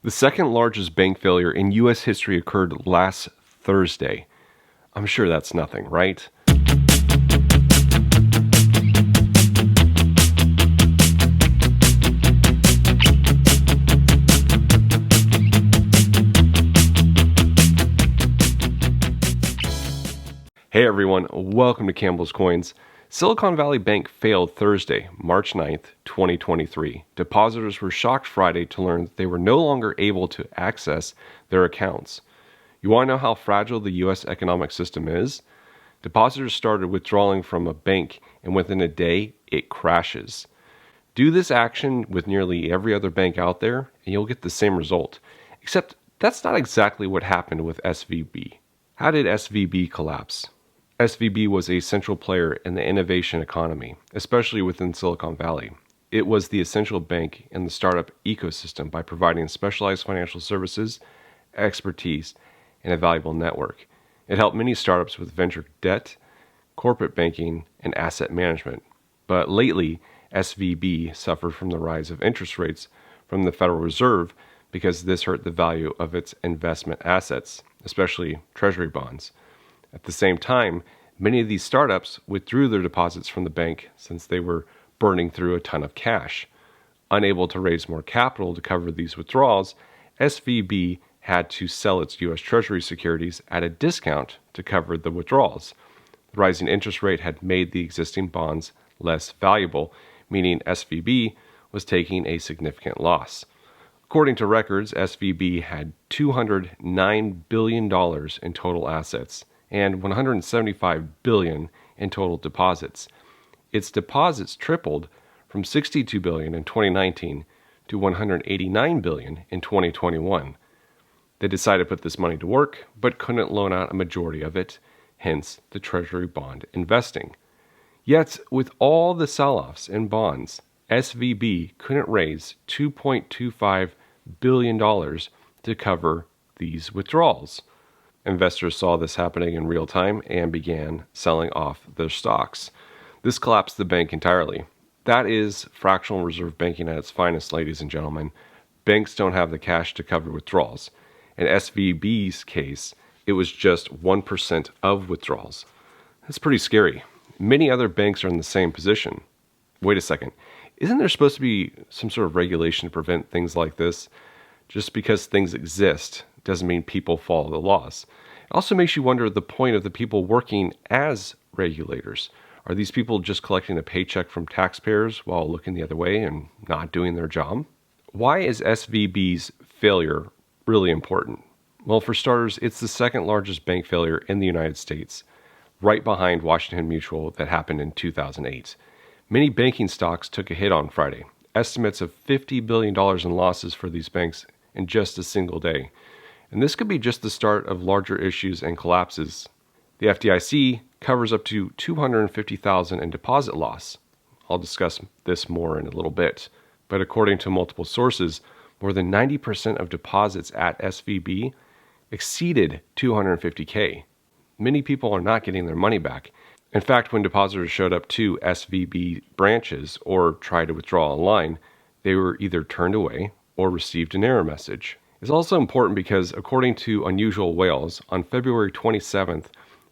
The second largest bank failure in U.S. history occurred last Thursday. I'm sure that's nothing, right? Hey everyone, welcome to Campbell's Coins. Silicon Valley Bank failed Thursday, March 9th, 2023. Depositors were shocked Friday to learn that they were no longer able to access their accounts. You want to know how fragile the U.S. economic system is? Depositors started withdrawing from a bank, and within a day, it crashes. Do this action with nearly every other bank out there, and you'll get the same result. Except that's not exactly what happened with SVB. How did SVB collapse? SVB was a central player in the innovation economy, especially within Silicon Valley. It was the essential bank in the startup ecosystem by providing specialized financial services, expertise, and a valuable network. It helped many startups with venture debt, corporate banking, and asset management. But lately, SVB suffered from the rise of interest rates from the Federal Reserve because this hurt the value of its investment assets, especially treasury bonds. At the same time, many of these startups withdrew their deposits from the bank since they were burning through a ton of cash. Unable to raise more capital to cover these withdrawals, SVB had to sell its U.S. Treasury securities at a discount to cover the withdrawals. The rising interest rate had made the existing bonds less valuable, meaning SVB was taking a significant loss. According to records, SVB had $209 billion in total assets and $175 billion in total deposits. Its deposits tripled from $62 billion in 2019 to $189 billion in 2021. They decided to put this money to work, but couldn't loan out a majority of it, hence the Treasury bond investing. Yet, with all the sell-offs in bonds, SVB couldn't raise $2.25 billion to cover these withdrawals. Investors saw this happening in real time and began selling off their stocks. This collapsed the bank entirely. That is fractional reserve banking at its finest, ladies and gentlemen. Banks don't have the cash to cover withdrawals. In SVB's case, it was just 1% of withdrawals. That's pretty scary. Many other banks are in the same position. Wait a second. Isn't there supposed to be some sort of regulation to prevent things like this? Just because things exist doesn't mean people follow the laws. It also makes you wonder the point of the people working as regulators. Are these people just collecting a paycheck from taxpayers while looking the other way and not doing their job? Why is SVB's failure really important? Well, for starters, it's the second largest bank failure in the United States, right behind Washington Mutual that happened in 2008. Many banking stocks took a hit on Friday. Estimates of $50 billion in losses for these banks in just a single day. And this could be just the start of larger issues and collapses. The FDIC covers up to $250,000 in deposit loss. I'll discuss this more in a little bit. But according to multiple sources, more than 90% of deposits at SVB exceeded $250K. Many people are not getting their money back. In fact, when depositors showed up to SVB branches or tried to withdraw online, they were either turned away or received an error message. It's also important because, according to Unusual Whales, on February 27th,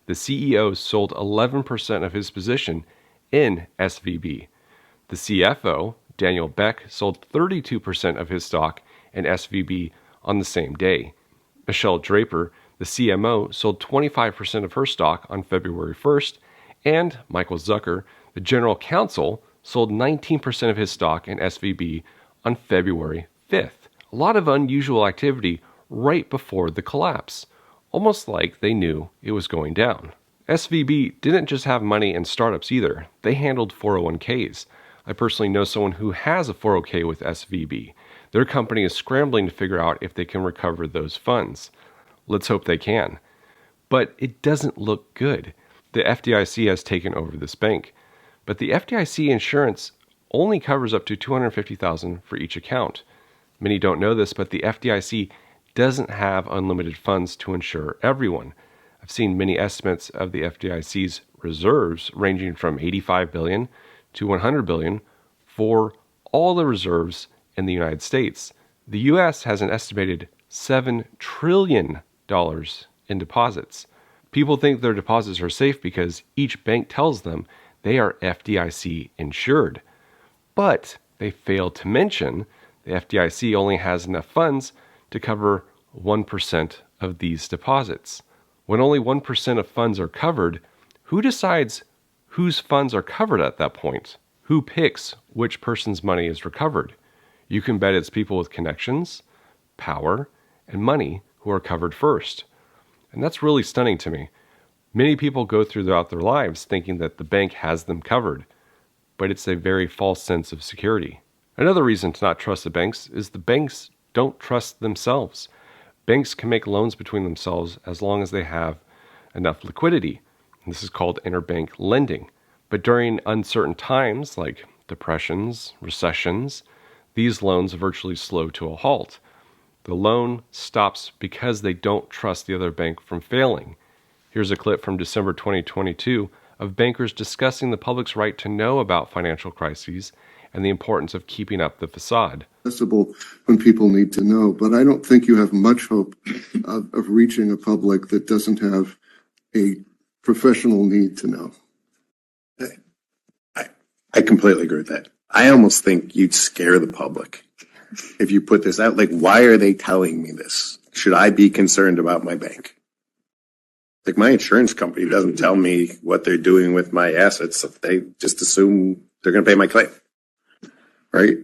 the CEO sold 11% of his position in SVB. The CFO, Daniel Beck, sold 32% of his stock in SVB on the same day. Michelle Draper, the CMO, sold 25% of her stock on February 1st, and Michael Zucker, the general counsel, sold 19% of his stock in SVB on February 5th. A lot of unusual activity right before the collapse, almost like they knew it was going down. SVB didn't just have money in startups either. They handled 401ks. I personally know someone who has a 401k with SVB. Their company is scrambling to figure out if they can recover those funds. Let's hope they can. But it doesn't look good. The FDIC has taken over this bank. But the FDIC insurance only covers up to $250,000 for each account. Many don't know this, but the FDIC doesn't have unlimited funds to insure everyone. I've seen many estimates of the FDIC's reserves ranging from $85 billion to $100 billion for all the reserves in the United States. The U.S. has an estimated $7 trillion in deposits. People think their deposits are safe because each bank tells them they are FDIC insured. But they fail to mention the FDIC only has enough funds to cover 1% of these deposits. When only 1% of funds are covered, who decides whose funds are covered at that point? Who picks which person's money is recovered? You can bet it's people with connections, power, and money who are covered first. And that's really stunning to me. Many people go throughout their lives thinking that the bank has them covered, but it's a very false sense of security. Another reason to not trust the banks is the banks don't trust themselves. Banks can make loans between themselves as long as they have enough liquidity. And this is called interbank lending. But during uncertain times like depressions, recessions, these loans virtually slow to a halt. The loan stops because they don't trust the other bank from failing. Here's a clip from December 2022 of bankers discussing the public's right to know about financial crises and the importance of keeping up the facade. Accessible when people need to know, but I don't think you have much hope of reaching a public that doesn't have a professional need to know. I completely agree with that. I almost think you'd scare the public if you put this out. Like, why are they telling me this? Should I be concerned about my bank? Like, my insurance company doesn't tell me what they're doing with my assets. They just assume they're going to pay my claim. Right?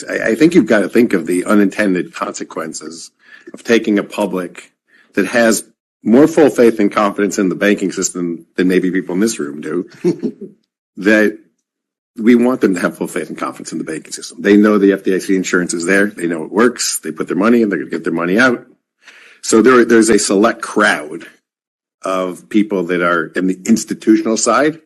I think you've got to think of the unintended consequences of taking a public that has more full faith and confidence in the banking system than maybe people in this room do. That we want them to have full faith and confidence in the banking system. They know the FDIC insurance is there. They know it works. They put their money in. They're going to get their money out. So there's a select crowd of people that are in the institutional side.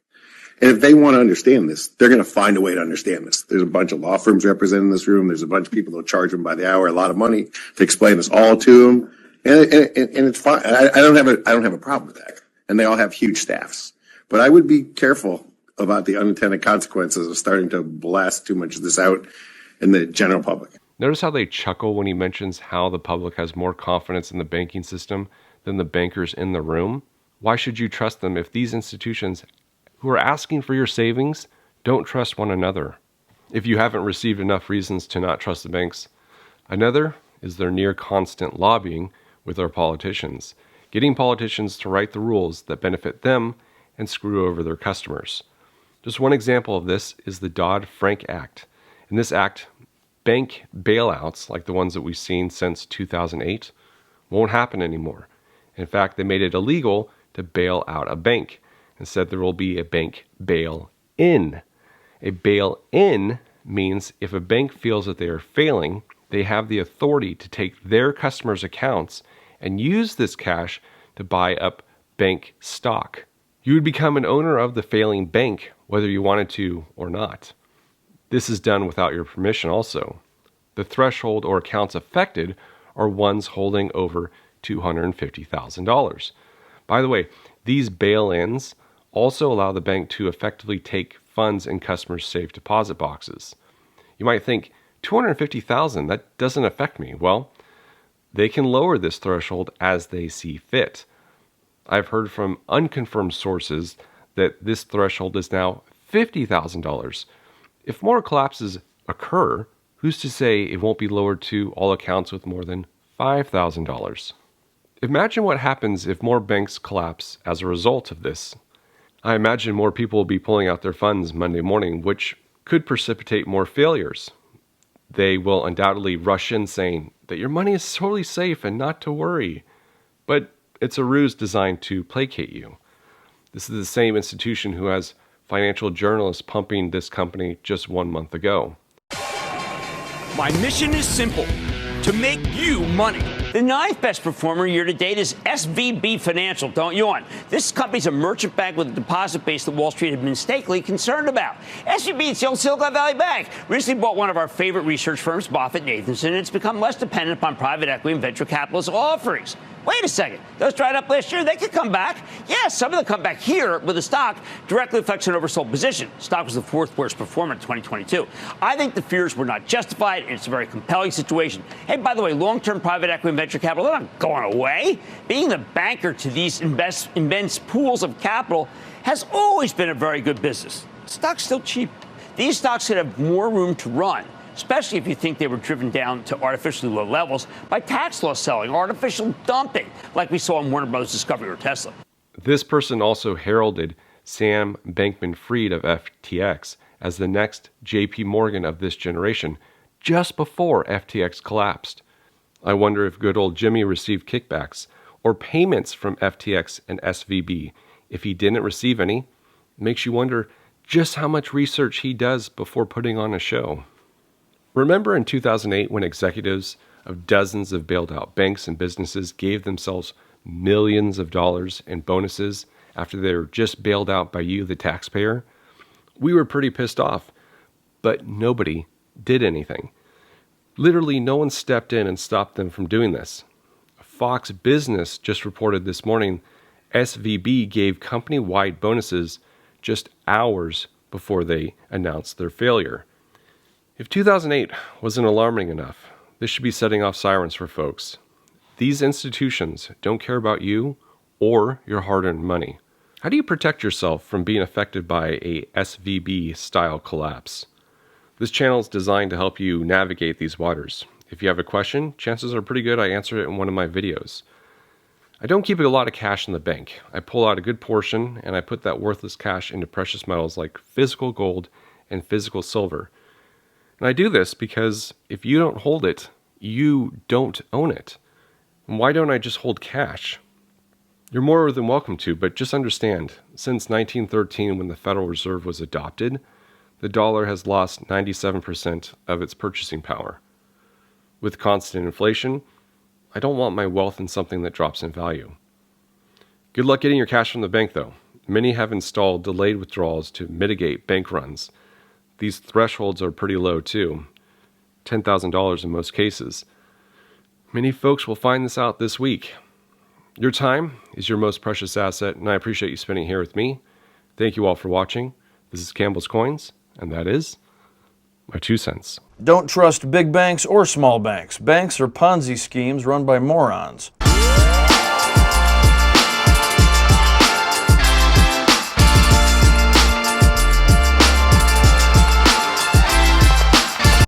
And if they want to understand this, they're going to find a way to understand this. There's a bunch of law firms represented in this room. There's a bunch of people that'll charge them by the hour a lot of money to explain this all to them. And it's fine. I don't have a problem with that. And they all have huge staffs. But I would be careful about the unintended consequences of starting to blast too much of this out in the general public. Notice how they chuckle when he mentions how the public has more confidence in the banking system than the bankers in the room. Why should you trust them if these institutions who are asking for your savings don't trust one another? If you haven't received enough reasons to not trust the banks, another is their near constant lobbying with our politicians, getting politicians to write the rules that benefit them and screw over their customers. Just one example of this is the Dodd-Frank Act. In this act, bank bailouts, like the ones that we've seen since 2008, won't happen anymore. In fact, they made it illegal to bail out a bank. Instead, there will be a bank bail-in. A bail-in means if a bank feels that they are failing, they have the authority to take their customers' accounts and use this cash to buy up bank stock. You would become an owner of the failing bank, whether you wanted to or not. This is done without your permission also. The threshold or accounts affected are ones holding over $250,000. By the way, these bail-ins also allow the bank to effectively take funds in customers' safe deposit boxes. You might think, $250,000, that doesn't affect me. Well, they can lower this threshold as they see fit. I've heard from unconfirmed sources that this threshold is now $50,000. If more collapses occur, who's to say it won't be lowered to all accounts with more than $5,000? Imagine what happens if more banks collapse as a result of this. I imagine more people will be pulling out their funds Monday morning, which could precipitate more failures. They will undoubtedly rush in saying that your money is totally safe and not to worry. But it's a ruse designed to placate you. This is the same institution who has financial journalists pumping this company just 1 month ago. My mission is simple: to make you money. The ninth best performer year to date is SVB Financial, don't yawn. This company's a merchant bank with a deposit base that Wall Street had been mistakenly concerned about. SVB is the old Silicon Valley Bank. Recently bought one of our favorite research firms, Moffett Nathanson, and it's become less dependent upon private equity and venture capitalist offerings. wait a second, those dried up last year, they could come back. Yeah, some of them come back here, but the stock directly affects an oversold position. Stock was the fourth worst performer in 2022. I think the fears were not justified, and it's a very compelling situation. Hey, by the way, long-term private equity and venture capital, they're not going away. Being the banker to these immense pools of capital has always been a very good business. Stock's still cheap. These stocks could have more room to run, especially if you think they were driven down to artificially low levels by tax loss selling, artificial dumping, like we saw in Warner Bros. Discovery or Tesla. This person also heralded Sam Bankman-Fried of FTX as the next JP Morgan of this generation, just before FTX collapsed. I wonder if good old Jimmy received kickbacks or payments from FTX and SVB. If he didn't receive any, makes you wonder just how much research he does before putting on a show. Remember in 2008 when executives of dozens of bailed out banks and businesses gave themselves millions of dollars in bonuses after they were just bailed out by you, the taxpayer? We were pretty pissed off, but nobody did anything. Literally no one stepped in and stopped them from doing this. Fox Business just reported this morning SVB gave company-wide bonuses just hours before they announced their failure. If 2008 wasn't alarming enough, this should be setting off sirens for folks. These institutions don't care about you or your hard-earned money. How do you protect yourself from being affected by a SVB-style collapse? This channel is designed to help you navigate these waters. If you have a question, chances are pretty good I answered it in one of my videos. I don't keep a lot of cash in the bank. I pull out a good portion and I put that worthless cash into precious metals like physical gold and physical silver. And I do this because if you don't hold it, you don't own it. And why don't I just hold cash? You're more than welcome to, but just understand, since 1913 when the Federal Reserve was adopted, the dollar has lost 97% of its purchasing power. With constant inflation, I don't want my wealth in something that drops in value. Good luck getting your cash from the bank, though. Many have installed delayed withdrawals to mitigate bank runs. These thresholds are pretty low, too. $10,000 in most cases. Many folks will find this out this week. Your time is your most precious asset, and I appreciate you spending it here with me. Thank you all for watching. This is Campbell's Coins, and that is my 2 cents. Don't trust big banks or small banks. Banks are Ponzi schemes run by morons.